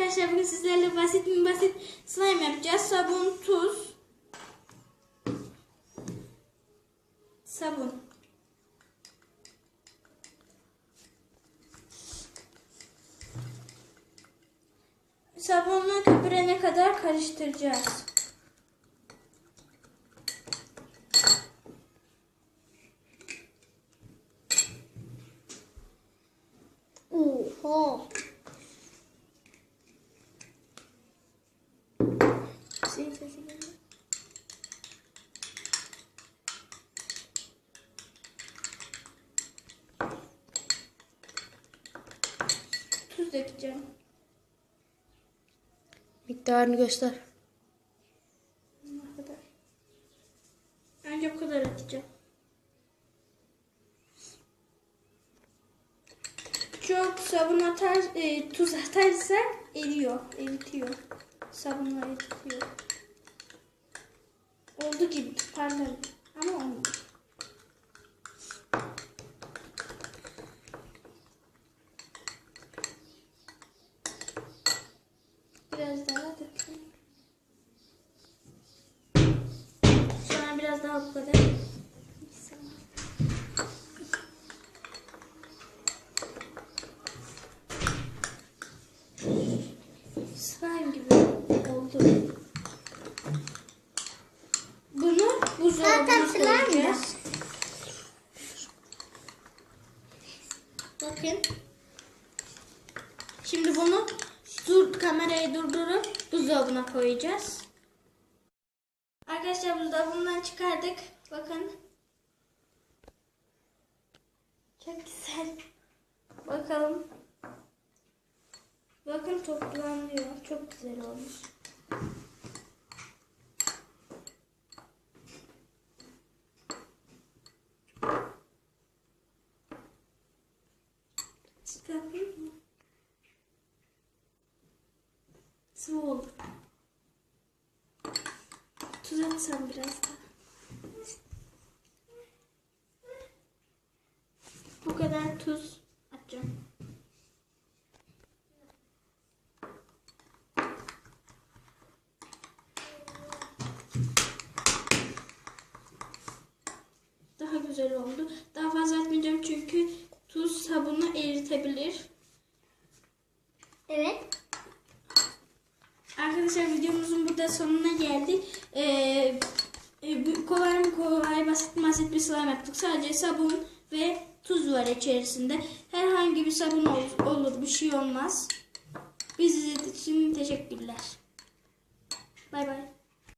Arkadaşlar bugün sizlerle basit slime yapacağız. Sabun, tuz, sabun. Sabunla köpürene kadar karıştıracağız. Oho. Sesi geliyor. Tuz dökeceğim. Miktarını göster. Ne kadar? Önce bu kadar atacağım. Çok sabun atar, tuz atarsa eriyor, eritiyor. Sabunla eritiyor. Oldu gibi parladı ama olmadı. Biraz daha dökeyim. Şu an biraz daha bu kadar. Slime gibi oldu. Bunu buzdolabına koyacağız. Bakın. Şimdi bunu kamerayı durdurup buzdolabına koyacağız. Arkadaşlar buzdolabından çıkardık. Bakın. Çok güzel. Bakalım. Bakın toplanıyor. Çok güzel olmuş. Çıkartayım mı? Sıvı oldu. Tuz atsam biraz daha. Bu kadar tuz atacağım. Daha güzel oldu. Daha fazla atmayacağım çünkü tuz sabunu eritebilir. Evet. Arkadaşlar videomuzun burada sonuna geldik. Kolay basit bir slime yaptık. Sadece sabun ve tuz var içerisinde. Herhangi bir sabun olur, bir şey olmaz. Bizi izlediğiniz için teşekkürler. Bay bay.